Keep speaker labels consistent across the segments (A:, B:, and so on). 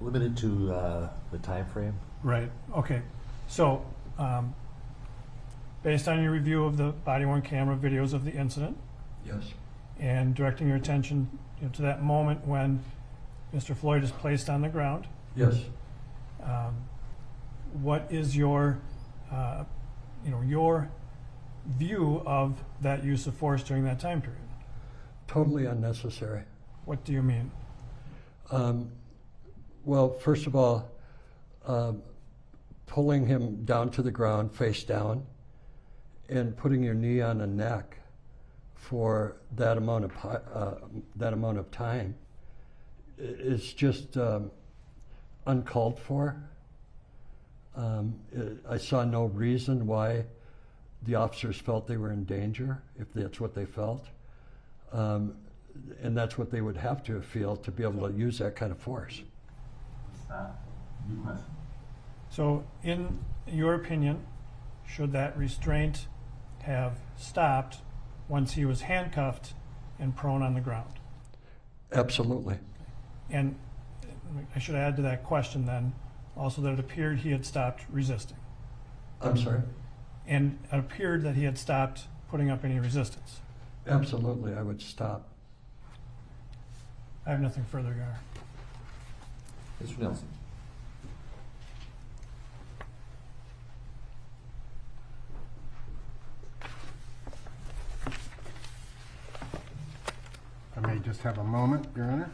A: limited to the time frame?
B: Right. Okay. So, based on your review of the body-worn camera videos of the incident,
C: Yes.
B: and directing your attention to that moment when Mr. Floyd is placed on the ground,
C: Yes.
B: what is your, your view of that use of force during that time period?
C: Totally unnecessary.
B: What do you mean?
C: Well, first of all, pulling him down to the ground, face down, and putting your knee on the neck for that amount of time is just uncalled for. I saw no reason why the officers felt they were in danger, if that's what they felt. And that's what they would have to feel to be able to use that kind of force.
B: So, in your opinion, should that restraint have stopped once he was handcuffed and prone on the ground?
C: Absolutely.
B: And I should add to that question then also that it appeared he had stopped resisting.
C: I'm sorry?
B: And it appeared that he had stopped putting up any resistance.
C: Absolutely, I would stop.
B: I have nothing further, Your Honor.
A: Mr. Nelson.
D: I may just have a moment, Your Honor.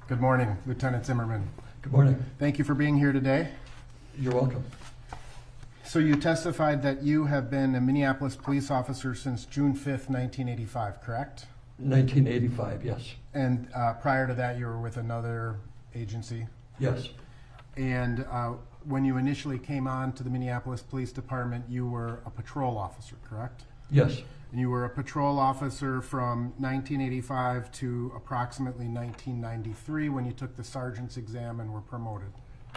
D: Good morning, Lieutenant Zimmerman.
C: Good morning.
D: Thank you for being here today.
C: You're welcome.
D: So you testified that you have been a Minneapolis police officer since June 5th, 1985, correct?
C: 1985, yes.
D: And prior to that, you were with another agency?
C: Yes.
D: And when you initially came on to the Minneapolis Police Department, you were a patrol officer, correct?
C: Yes.
D: And you were a patrol officer from 1985 to approximately 1993 when you took the sergeant's exam and were promoted.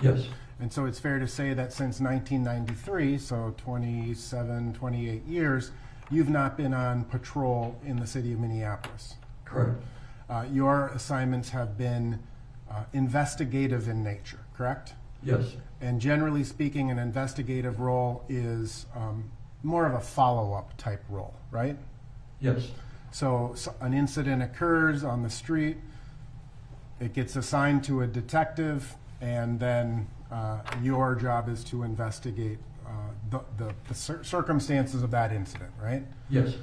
C: Yes.
D: And so it's fair to say that since 1993, so 27, 28 years, you've not been on patrol in the city of Minneapolis.
C: Correct.
D: Your assignments have been investigative in nature, correct?
C: Yes.
D: And generally speaking, an investigative role is more of a follow-up type role, right?
C: Yes.
D: So an incident occurs on the street, it gets assigned to a detective, and then your job is to investigate the circumstances of that incident, right?
C: Yes.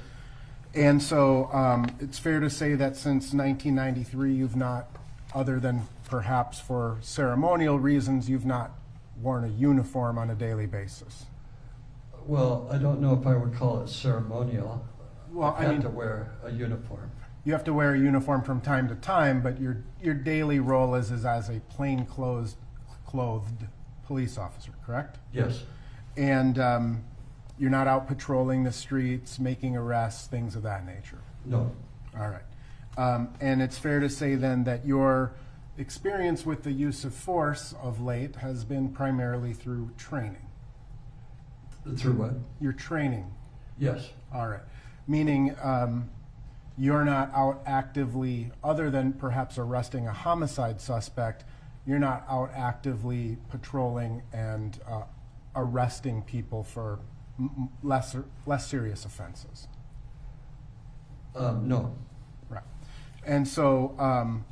D: And so it's fair to say that since 1993, you've not, other than perhaps for ceremonial reasons, you've not worn a uniform on a daily basis.
C: Well, I don't know if I would call it ceremonial.
D: Well,
C: I had to wear a uniform.
D: You have to wear a uniform from time to time, but your daily role is as a plain clothed police officer, correct?
C: Yes.
D: And you're not out patrolling the streets, making arrests, things of that nature.
C: No.
D: All right. And it's fair to say then that your experience with the use of force of late has been primarily through training.
C: Through what?
D: Your training.
C: Yes.
D: All right. Meaning you're not out actively, other than perhaps arresting a homicide suspect, you're not out actively patrolling and arresting people for less serious offenses.
C: No.
D: Right. And so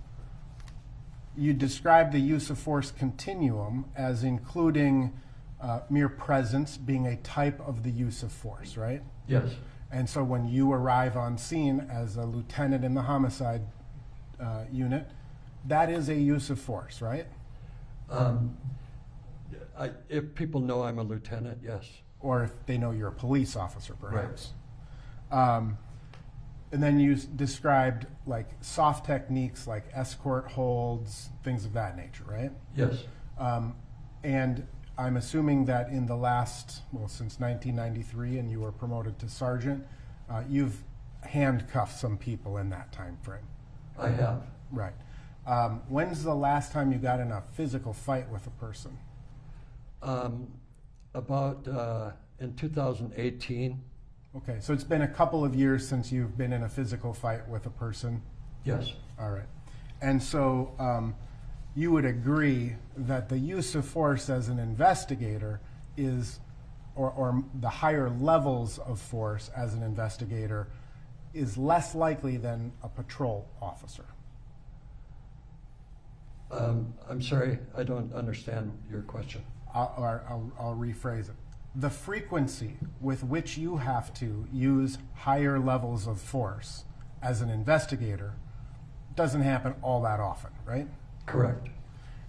D: you describe the use of force continuum as including mere presence being a type of the use of force, right?
C: Yes.
D: And so when you arrive on scene as a lieutenant in the homicide unit, that is a use of force, right?
C: If people know I'm a lieutenant, yes.
D: Or if they know you're a police officer, perhaps.
C: Right.
D: And then you described like soft techniques like escort holds, things of that nature, right?
C: Yes.
D: And I'm assuming that in the last, since 1993, and you were promoted to sergeant, you've handcuffed some people in that time frame.
C: I have.
D: Right. When's the last time you got in a physical fight with a person?
C: About in 2018.
D: Okay, so it's been a couple of years since you've been in a physical fight with a person.
C: Yes.
D: All right. And so you would agree that the use of force as an investigator is, or the higher levels of force as an investigator is less likely than a patrol officer.
C: I'm sorry, I don't understand your question.
D: I'll rephrase it. The frequency with which you have to use higher levels of force as an investigator doesn't happen all that often, right?
C: Correct.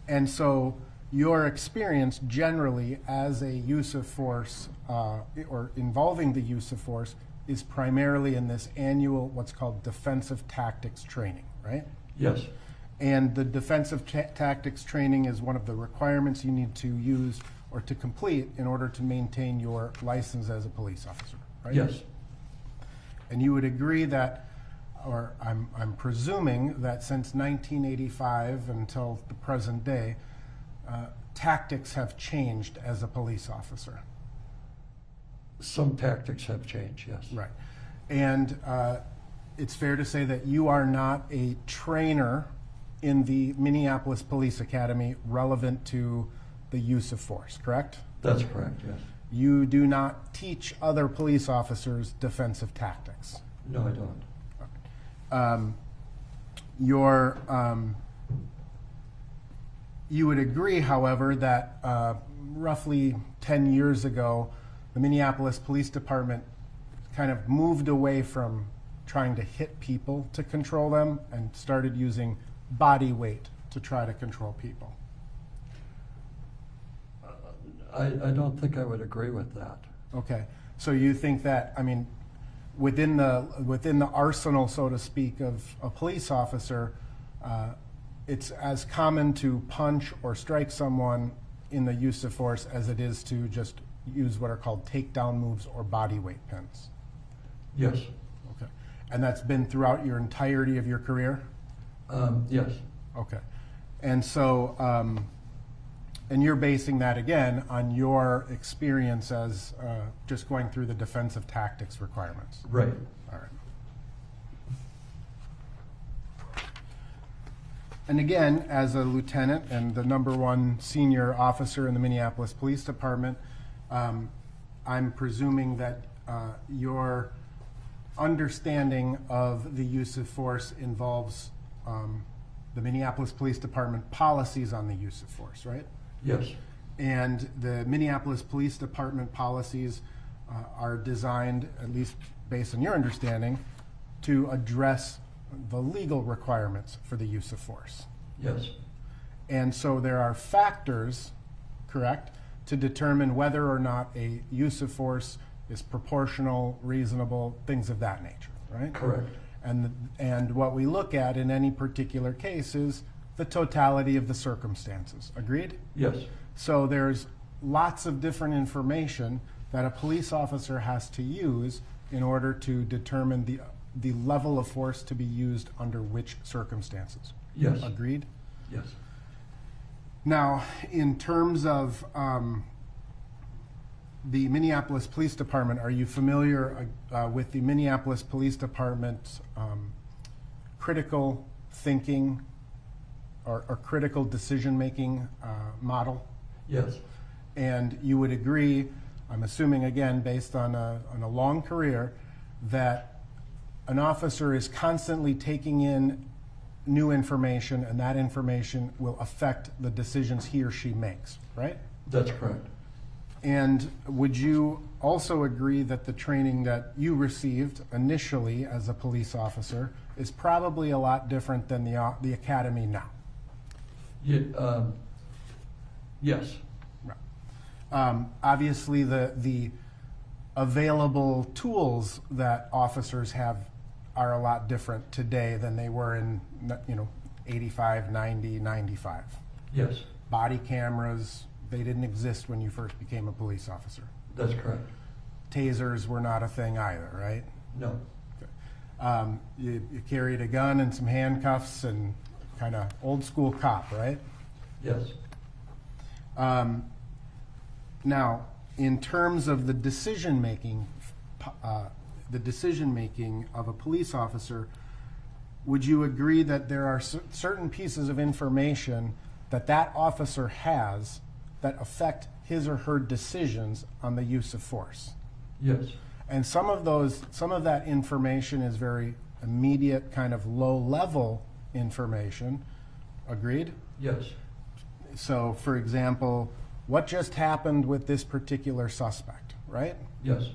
D: And so your experience generally as a use of force or involving the use of force is primarily in this annual what's called defensive tactics training, right?
C: Yes.
D: And the defensive tactics training is one of the requirements you need to use or to complete in order to maintain your license as a police officer, right?
C: Yes.
D: And you would agree that, or I'm presuming that since 1985 until the present day, tactics have changed as a police officer.
C: Some tactics have changed, yes.
D: Right. And it's fair to say that you are not a trainer in the Minneapolis Police Academy relevant to the use of force, correct?
C: That's correct, yes.
D: You do not teach other police officers defensive tactics.
C: No, I don't.
D: You would agree, however, that roughly 10 years ago, the Minneapolis Police Department kind of moved away from trying to hit people to control them and started using body weight to try to control people.
C: I don't think I would agree with that.
D: Okay, so you think that, I mean, within the arsenal, so to speak, of a police officer, it's as common to punch or strike someone in the use of force as it is to just use what are called takedown moves or body weight pins.
C: Yes.
D: Okay, and that's been throughout your entirety of your career?
C: Yes.
D: Okay, and so, and you're basing that again on your experience as just going through the defensive tactics requirements.
C: Right.
D: All right. And again, as a lieutenant and the #1 senior officer in the Minneapolis Police Department, I'm presuming that your understanding of the use of force involves the Minneapolis Police Department policies on the use of force, right?
C: Yes.
D: And the Minneapolis Police Department policies are designed, at least based on your understanding, to address the legal requirements for the use of force.
C: Yes.
D: And so there are factors, correct, to determine whether or not a use of force is proportional, reasonable, things of that nature, right?
C: Correct.
D: And what we look at in any particular case is the totality of the circumstances. Agreed?
C: Yes.
D: So there's lots of different information that a police officer has to use in order to determine the level of force to be used under which circumstances.
C: Yes.
D: Agreed?
C: Yes.
D: Now, in terms of the Minneapolis Police Department, are you familiar with the Minneapolis Police Department's critical thinking or critical decision-making model?
C: Yes.
D: And you would agree, I'm assuming again, based on a long career, that an officer is constantly taking in new information, and that information will affect the decisions he or she makes, right?
C: That's correct.
D: And would you also agree that the training that you received initially as a police officer is probably a lot different than the academy now?
C: Yes.
D: Obviously, the available tools that officers have are a lot different today than they were in 85, 90, 95.
C: Yes.
D: Body cameras, they didn't exist when you first became a police officer.
C: That's correct.
D: Tasers were not a thing either, right?
C: No.
D: You carried a gun and some handcuffs and kind of old school cop, right?
C: Yes.
D: Now, in terms of the decision making of a police officer, would you agree that there are certain pieces of information that that officer has that affect his or her decisions on the use of force?
C: Yes.
D: And some of that information is very immediate, kind of low-level information. Agreed?
C: Yes.
D: So, for example, what just happened with this particular suspect, right?
C: Yes.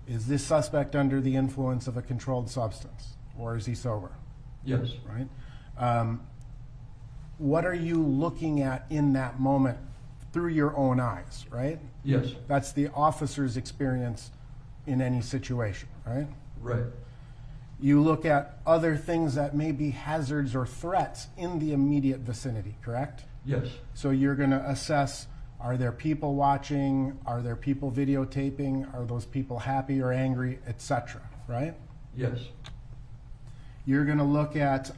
D: Is this suspect under the influence of a controlled substance, or is he sober,
C: Yes.
D: right? What are you looking at in that moment through your own eyes, right?
C: Yes.
D: That's the officer's experience in any situation, right?
C: Right.
D: You look at other things that may be hazards or threats in the immediate vicinity, correct?
C: Yes.
D: So you're going to assess, are there people watching? Are there people videotaping? Are those people happy or angry, etc., right?
C: Yes.
D: You're going to look at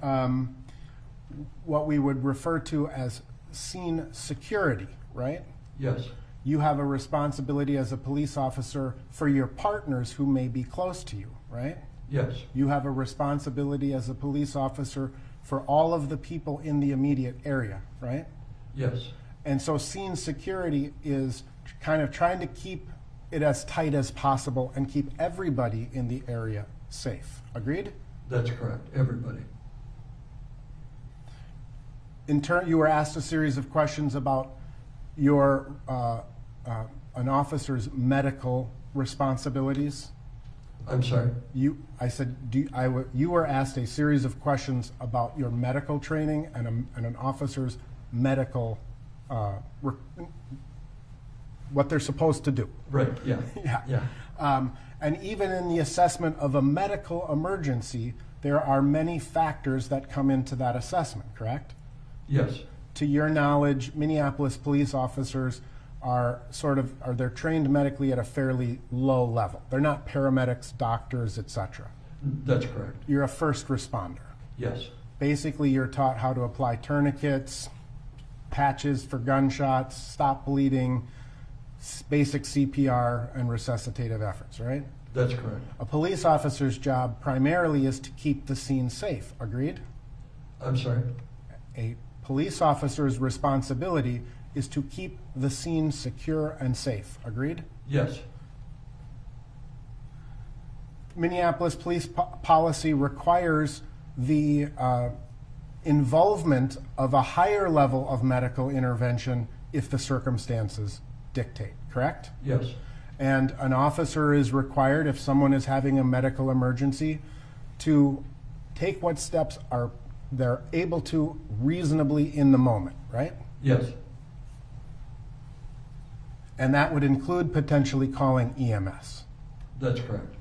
D: what we would refer to as scene security, right?
C: Yes.
D: You have a responsibility as a police officer for your partners who may be close to you, right?
C: Yes.
D: You have a responsibility as a police officer for all of the people in the immediate area, right?
C: Yes.
D: And so scene security is kind of trying to keep it as tight as possible and keep everybody in the area safe. Agreed?
C: That's correct. Everybody.
D: In turn, you were asked a series of questions about your an officer's medical responsibilities.
C: I'm sorry.
D: You were asked a series of questions about your medical training and an officer's medical, what they're supposed to do.
C: Right. Yeah.
D: Yeah.
C: Yeah.
D: And even in the assessment of a medical emergency, there are many factors that come into that assessment, correct?
C: Yes.
D: To your knowledge, Minneapolis police officers they're trained medically at a fairly low level. They're not paramedics, doctors, etc.
C: That's correct.
D: You're a first responder.
C: Yes.
D: Basically, you're taught how to apply tourniquets, patches for gunshots, stop bleeding, basic CPR, and resuscitative efforts, right?
C: That's correct.
D: A police officer's job primarily is to keep the scene safe. Agreed?
C: I'm sorry.
D: A police officer's responsibility is to keep the scene secure and safe. Agreed?
C: Yes.
D: Minneapolis police policy requires the involvement of a higher level of medical intervention if the circumstances dictate, correct?
C: Yes.
D: And an officer is required, if someone is having a medical emergency, to take what steps they're able to reasonably in the moment, right?
C: Yes.
D: And that would include potentially calling EMS.
C: That's correct.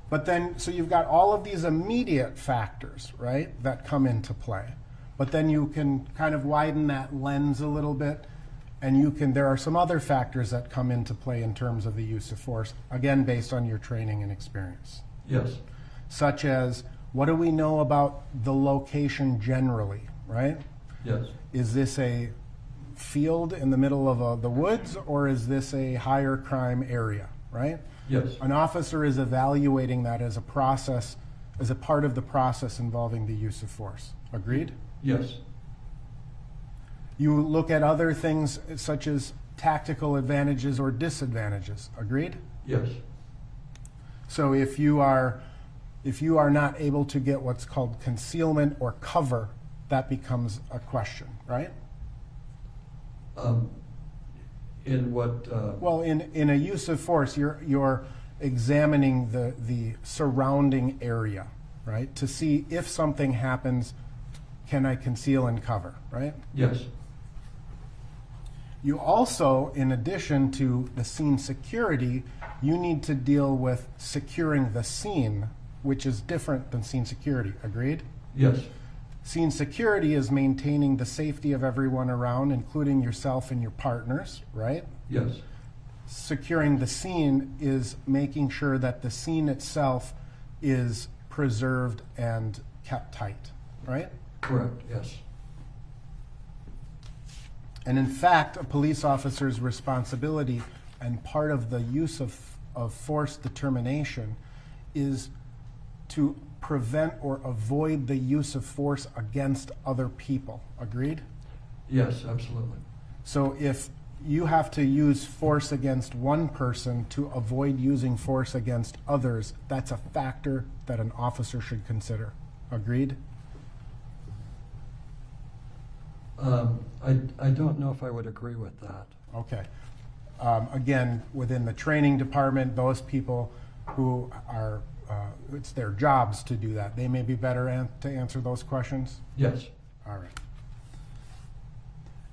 D: But then, so you've got all of these immediate factors, right, that come into play. But then you can kind of widen that lens a little bit, and there are some other factors that come into play in terms of the use of force, again, based on your training and experience.
C: Yes.
D: Such as, what do we know about the location generally, right?
C: Yes.
D: Is this a field in the middle of the woods, or is this a higher crime area, right?
C: Yes.
D: An officer is evaluating that as a process, as a part of the process involving the use of force. Agreed?
C: Yes.
D: You look at other things such as tactical advantages or disadvantages. Agreed?
C: Yes.
D: So if you are not able to get what's called concealment or cover, that becomes a question, right?
C: In what?
D: Well, in a use of force, you're examining the surrounding area, right? To see if something happens, can I conceal and cover, right?
C: Yes.
D: You also, in addition to the scene security, you need to deal with securing the scene, which is different than scene security. Agreed?
C: Yes.
D: Scene security is maintaining the safety of everyone around, including yourself and your partners, right?
C: Yes.
D: Securing the scene is making sure that the scene itself is preserved and kept tight, right?
C: Correct, yes.
D: And in fact, a police officer's responsibility and part of the use of force determination is to prevent or avoid the use of force against other people. Agreed?
C: Yes, absolutely.
D: So if you have to use force against one person to avoid using force against others, that's a factor that an officer should consider. Agreed?
C: I don't know if I would agree with that.
D: Okay. Again, within the training department, those people who are, it's their jobs to do that. They may be better to answer those questions?
C: Yes.
D: All right.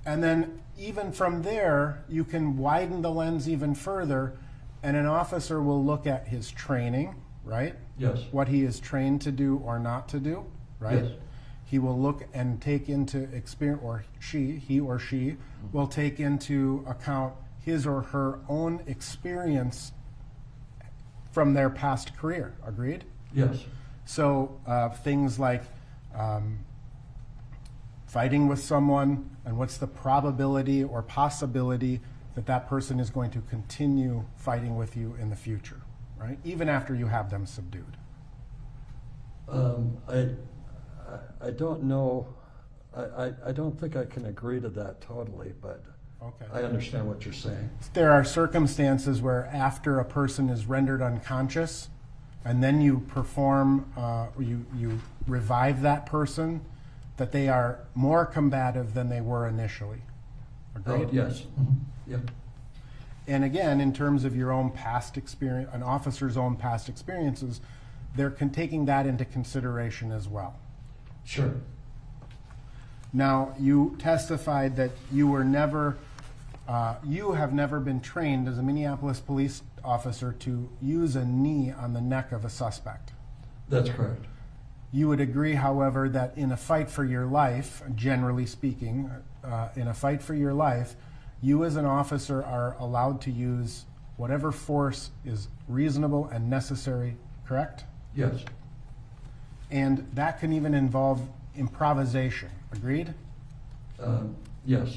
D: And then even from there, you can widen the lens even further, and an officer will look at his training, right?
C: Yes.
D: What he is trained to do or not to do, right?
C: Yes.
D: He will look and take into experience, or he or she will take into account his or her own experience from their past career. Agreed?
C: Yes.
D: So things like fighting with someone, and what's the probability or possibility that that person is going to continue fighting with you in the future, right? Even after you have them subdued.
C: I don't know. I don't think I can agree to that totally, but
D: Okay.
C: I understand what you're saying.
D: There are circumstances where after a person is rendered unconscious, and then you perform, you revive that person, that they are more combative than they were initially. Agreed?
C: Oh, yes. Mm-hmm. Yep.
D: And again, in terms of your own past experience, an officer's own past experiences, they're taking that into consideration as well.
C: Sure.
D: Now, you testified that you were never, you have never been trained as a Minneapolis police officer to use a knee on the neck of a suspect.
C: That's correct.
D: You would agree, however, that in a fight for your life, generally speaking, in a fight for your life, you as an officer are allowed to use whatever force is reasonable and necessary, correct?
C: Yes.
D: And that can even involve improvisation. Agreed?
C: Yes.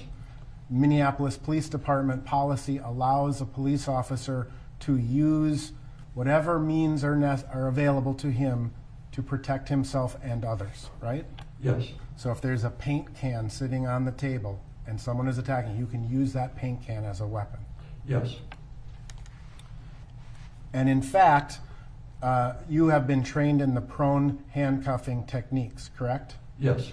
D: Minneapolis Police Department policy allows a police officer to use whatever means are available to him to protect himself and others, right?
C: Yes.
D: So if there's a paint can sitting on the table and someone is attacking, you can use that paint can as a weapon.
C: Yes.
D: And in fact, you have been trained in the prone handcuffing techniques, correct?
C: Yes.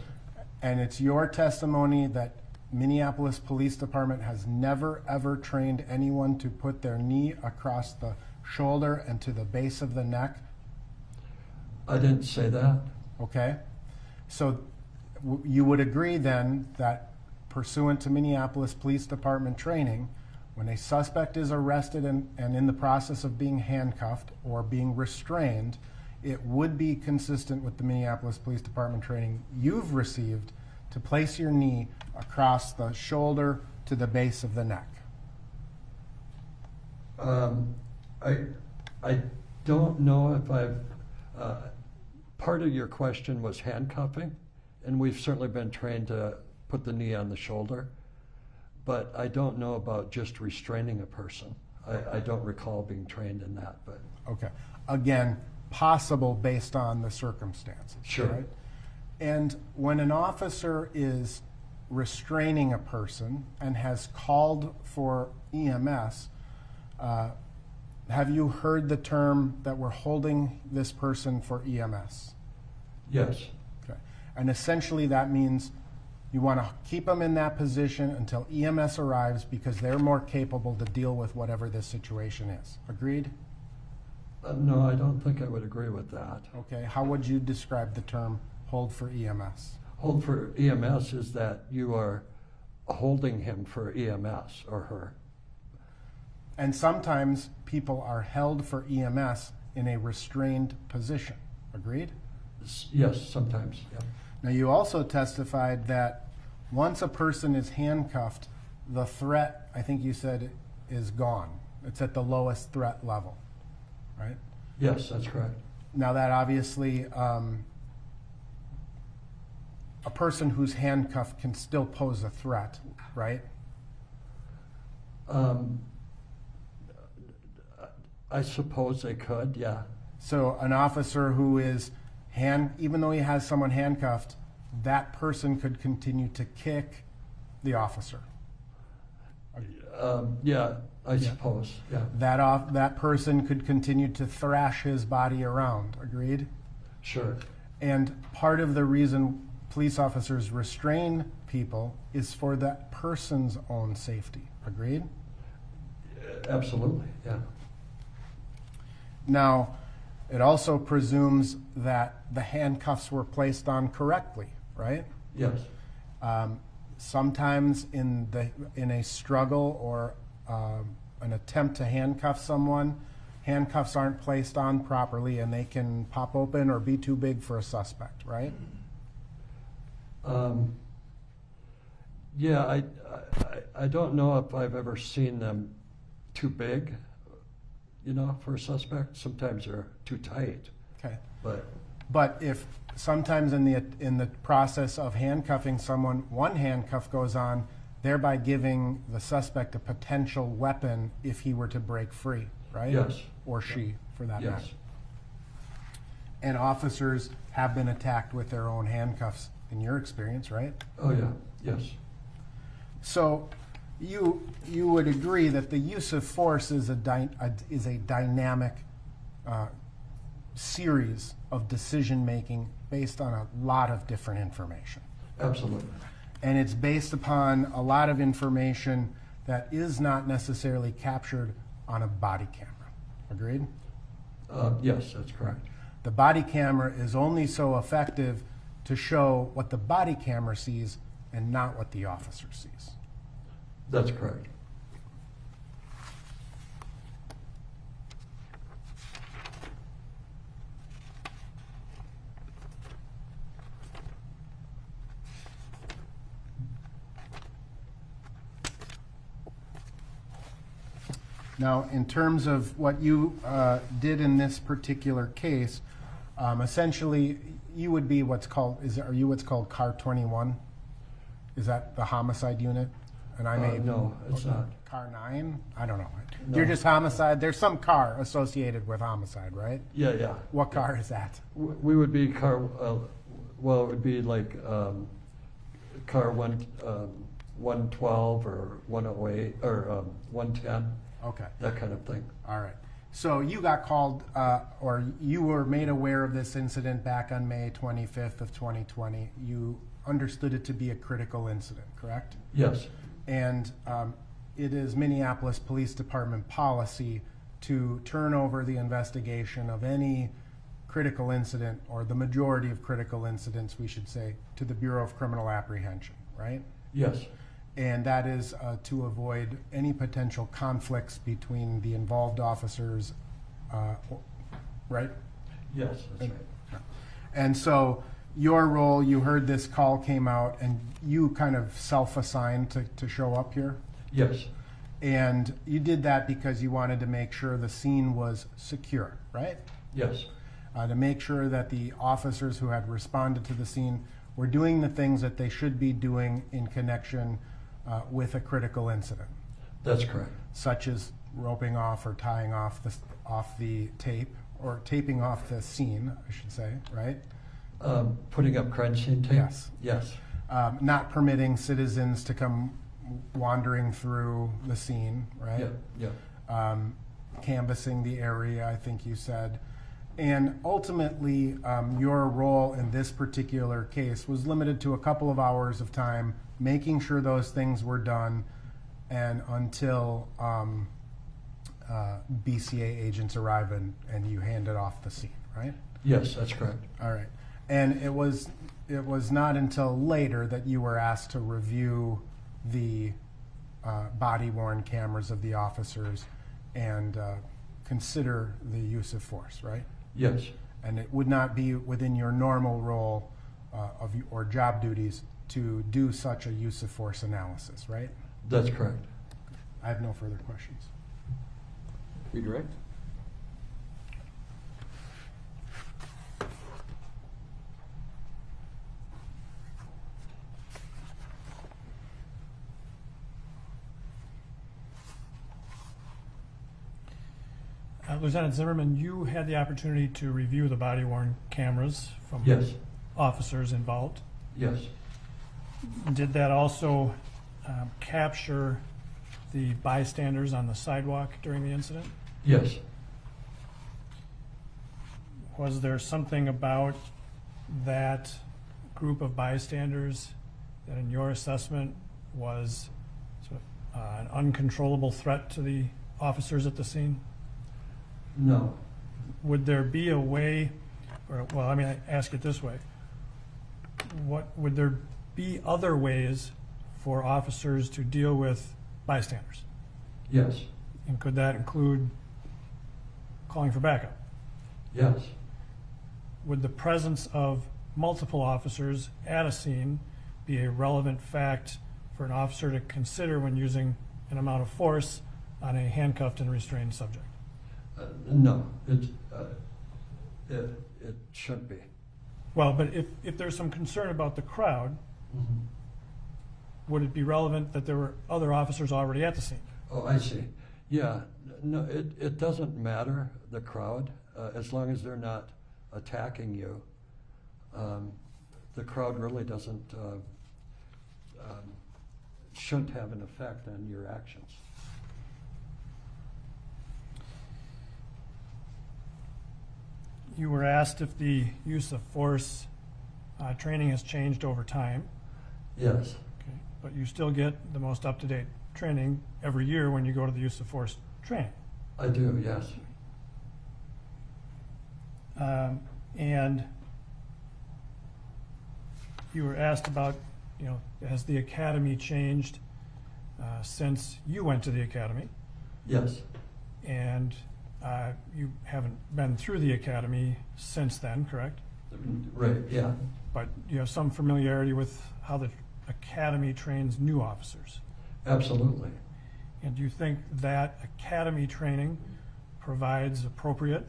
D: And it's your testimony that Minneapolis Police Department has never ever trained anyone to put their knee across the shoulder and to the base of the neck?
C: I didn't say that.
D: Okay. So you would agree then that pursuant to Minneapolis Police Department training, when a suspect is arrested and in the process of being handcuffed or being restrained, it would be consistent with the Minneapolis Police Department training you've received to place your knee across the shoulder to the base of the neck.
C: I don't know if I've, part of your question was handcuffing, and we've certainly been trained to put the knee on the shoulder, but I don't know about just restraining a person. I don't recall being trained in that, but.
D: Okay. Again, possible based on the circumstances.
C: Sure.
D: Right? And when an officer is restraining a person and has called for EMS, have you heard the term that we're holding this person for EMS?
C: Yes.
D: Okay. And essentially that means you want to keep them in that position until EMS arrives because they're more capable to deal with whatever this situation is. Agreed?
C: No, I don't think I would agree with that.
D: Okay. How would you describe the term hold for EMS?
C: Hold for EMS is that you are holding him for EMS or her.
D: And sometimes people are held for EMS in a restrained position. Agreed?
C: Yes, sometimes, yeah.
D: Now, you also testified that once a person is handcuffed, the threat, I think you said, is gone. It's at the lowest threat level, right?
C: Yes, that's correct.
D: Now, that obviously, a person who's handcuffed can still pose a threat, right?
C: I suppose they could, yeah.
D: So an officer who is even though he has someone handcuffed, that person could continue to kick the officer.
C: Yeah, I suppose, yeah.
D: That person could continue to thrash his body around. Agreed?
C: Sure.
D: And part of the reason police officers restrain people is for that person's own safety. Agreed?
C: Absolutely, yeah.
D: Now, it also presumes that the handcuffs were placed on correctly, right?
C: Yes.
D: Sometimes in a struggle or an attempt to handcuff someone, handcuffs aren't placed on properly and they can pop open or be too big for a suspect, right?
C: Yeah, I don't know if I've ever seen them too big, for a suspect. Sometimes they're too tight.
D: Okay.
C: But
D: if sometimes in the process of handcuffing someone, one handcuff goes on, thereby giving the suspect a potential weapon if he were to break free, right?
C: Yes.
D: Or she, for that matter.
C: yes,
D: And officers have been attacked with their own handcuffs, in your experience, right?
C: oh yeah, yes,
D: So you would agree that the use of force is a dynamic series of decision making based on a lot of different information.
C: absolutely.
D: And it's based upon a lot of information that is not necessarily captured on a body camera. Agreed?
C: Yes, that's correct.
D: The body camera is only so effective to show what the body camera sees and not what the officer sees.
C: That's correct.
D: Now, in terms of what you did in this particular case, essentially, you would be are you what's called Car 21? Is that the homicide unit? And I may
C: No, it's not.
D: Car 9? I don't know.
C: No.
D: You're just homicide. There's some car associated with homicide, right?
C: Yeah, yeah.
D: What car is that?
C: We would be car, well, it would be like car 112 or 108 or 110,
D: Okay.
C: that kind of thing.
D: All right. So you got called, or you were made aware of this incident back on May 25th of 2020. You understood it to be a critical incident, correct?
C: Yes,
D: And it is Minneapolis Police Department policy to turn over the investigation of any critical incident, or the majority of critical incidents, we should say, to the Bureau of Criminal Apprehension, right?
C: yes,
D: And that is to avoid any potential conflicts between the involved officers, right?
C: yes, that's right.
D: And so your role, you heard this call came out and you kind of self-assigned to show up here?
C: Yes,
D: And you did that because you wanted to make sure the scene was secure, right?
C: yes,
D: To make sure that the officers who had responded to the scene were doing the things that they should be doing in connection with a critical incident,
C: that's correct.
D: such as roping off or tying off the tape, or taping off the scene, I should say, right?
C: Putting up crime scene tape?
D: Yes.
C: Yes,
D: Not permitting citizens to come wandering through the scene, right?
C: yeah, yeah,
D: Canvassing the area, I think you said. And ultimately, your role in this particular case was limited to a couple of hours of time, making sure those things were done, and until BCA agents arrive and you handed off the scene, right?
C: yes, that's correct.
D: All right. And it was not until later that you were asked to review the body-worn cameras of the officers and consider the use of force, right?
C: Yes,
D: And it would not be within your normal role or job duties to do such a use of force analysis, right?
C: That's correct.
D: I have no further questions.
A: Redirect?
B: Lieutenant Zimmerman, you had the opportunity to review the body-worn cameras from
C: Yes.
B: officers involved.
C: Yes.
B: Did that also capture the bystanders on the sidewalk during the incident?
C: Yes.
B: Was there something about that group of bystanders that in your assessment was sort of, an uncontrollable threat to the officers at the scene?
C: No.
B: Would there be a way, or, well, I mean, I ask it this way. Would there be other ways for officers to deal with bystanders?
C: Yes.
B: And could that include calling for backup?
C: Yes.
B: Would the presence of multiple officers at a scene be a relevant fact for an officer to consider when using an amount of force on a handcuffed and restrained subject?
C: No. It shouldn't be.
B: Well, but if there's some concern about the crowd, would it be relevant that there were other officers already at the scene?
C: Oh, I see. Yeah. No, it doesn't matter, the crowd, as long as they're not attacking you. The crowd really shouldn't have an effect on your actions.
B: You were asked if the use of force training has changed over time.
C: Yes.
B: Okay. But you still get the most up-to-date training every year when you go to the use of force training.
C: I do, yes.
B: And you were asked about, has the academy changed since you went to the academy?
C: Yes.
B: And you haven't been through the academy since then, correct?
C: Right, yeah.
B: But you have some familiarity with how the academy trains new officers.
C: Absolutely.
B: And do you think that academy training provides appropriate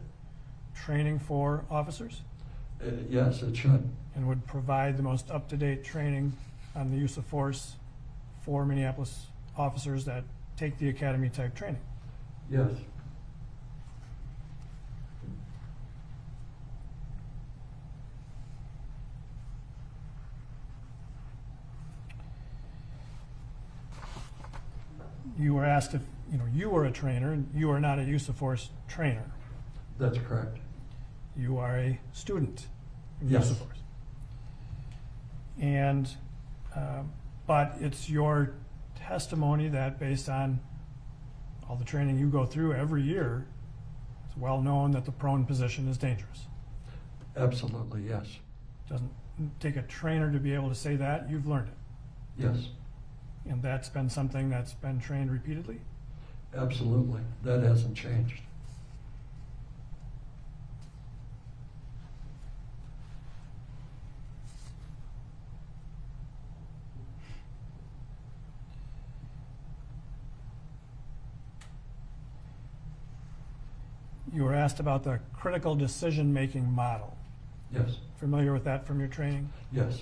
B: training for officers?
C: Yes, it should.
B: And would provide the most up-to-date training on the use of force for Minneapolis officers that take the academy type training?
C: Yes.
B: You were asked if you were a trainer, and you are not a use of force trainer.
C: That's correct.
B: You are a student in
C: Yes.
B: use of force. And but it's your testimony that based on all the training you go through every year, it's well known that the prone position is dangerous.
C: Absolutely, yes.
B: Doesn't take a trainer to be able to say that. You've learned it.
C: Yes.
B: And that's been something that's been trained repeatedly?
C: Absolutely. That hasn't changed.
B: You were asked about the critical decision-making model.
C: Yes.
B: Familiar with that from your training?
C: Yes.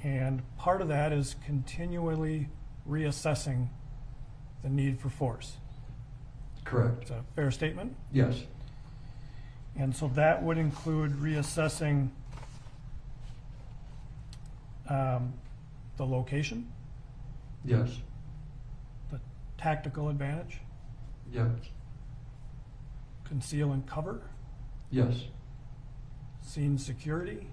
B: And part of that is continually reassessing the need for force.
C: Correct.
B: Is that a fair statement?
C: Yes.
B: And so that would include reassessing the location,
C: Yes.
B: the tactical advantage,
C: Yes.
B: conceal and cover,
C: Yes.
B: scene security,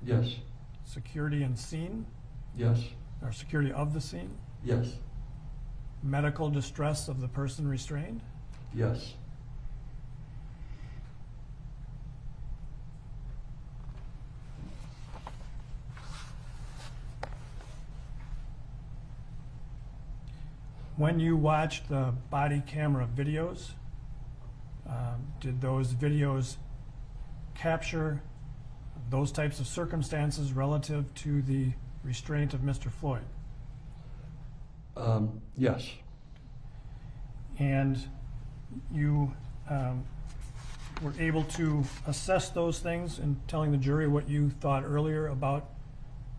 C: Yes.
B: security and scene,
C: Yes.
B: or security of the scene,
C: Yes.
B: medical distress of the person restrained,
C: Yes.
B: When you watched the body camera videos, did those videos capture those types of circumstances relative to the restraint of Mr. Floyd?
C: Yes.
B: And you were able to assess those things in telling the jury what you thought earlier about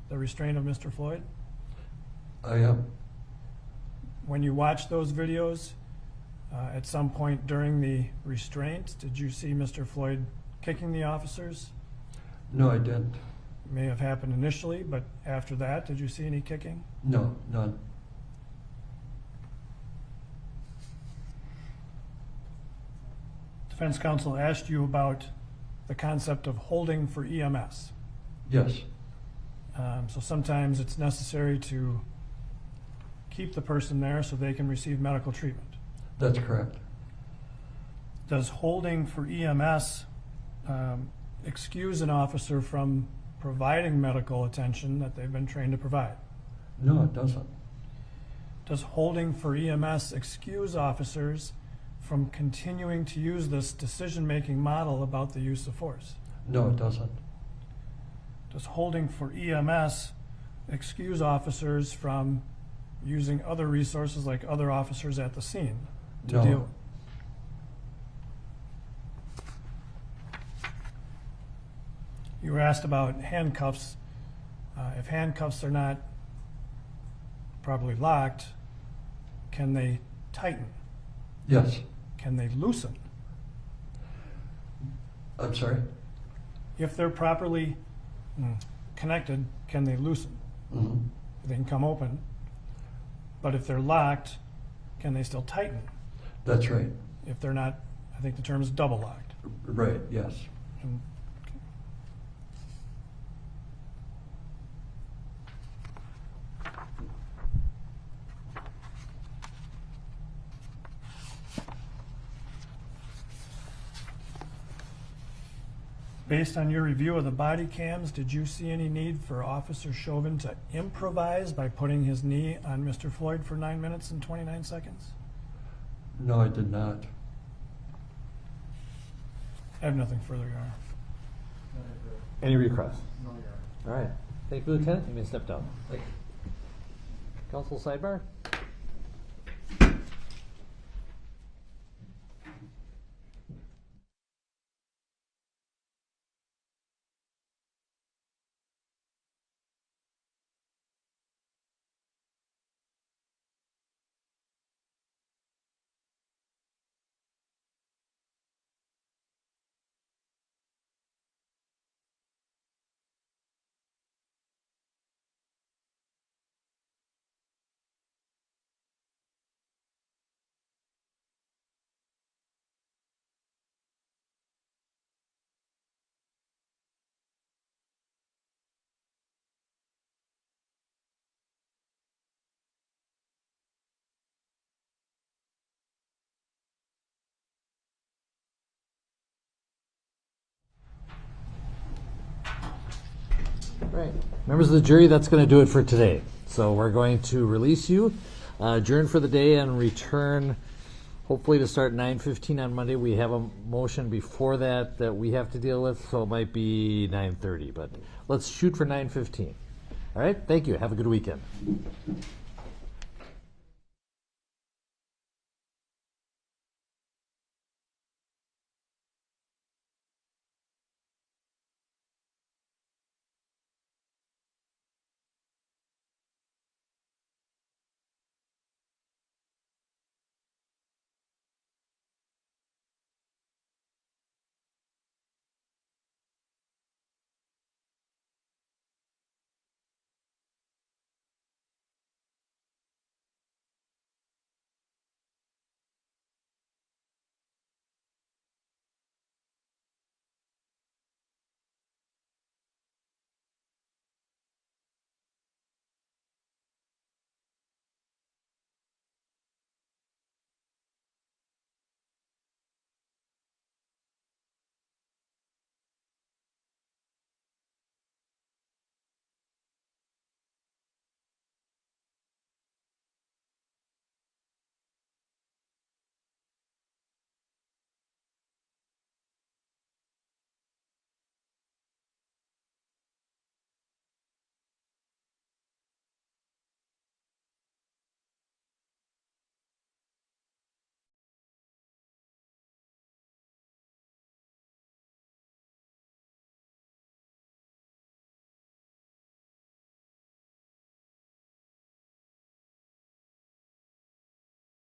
B: the restraint of Mr. Floyd?
C: I am.
B: When you watched those videos, at some point during the restraint, did you see Mr. Floyd kicking the officers?
C: No, I didn't.
B: It may have happened initially, but after that, did you see any kicking?
C: No, none.
B: Defense counsel asked you about the concept of holding for EMS.
C: Yes.
B: So sometimes it's necessary to keep the person there so they can receive medical treatment.
C: That's correct.
B: Does holding for EMS excuse an officer from providing medical attention that they've been trained to provide?
C: No, it doesn't.
B: Does holding for EMS excuse officers from continuing to use this decision-making model about the use of force?
C: No, it doesn't.
B: Does holding for EMS excuse officers from using other resources like other officers at the scene to
C: No.
B: deal with? You were asked about handcuffs. If handcuffs are not properly locked, can they tighten?
C: Yes.
B: Can they loosen?
C: I'm sorry?
B: If they're properly connected, can they loosen?
C: Mm-hmm.
B: They can come open. But if they're locked, can they still tighten?
C: That's right.
B: If they're not, I think the term is double locked.
C: Right, yes.
B: And based on your review of the body cams, did you see any need for Officer Chauvin to improvise by putting his knee on Mr. Floyd for 9 minutes and 29 seconds?
C: No, I did not.
B: I have nothing further, Your Honor.
E: Any requests? All right. Thank you, Lieutenant. You may step down. Counsel sidebar. Right. Members of the jury, that's going to do it for today. So we're going to release you, adjourn for the day, and return hopefully to start 9:15 on Monday. We have a motion before that that we have to deal with, so it might be 9:30, but let's shoot for 9:15. All right, thank you. Have a good weekend.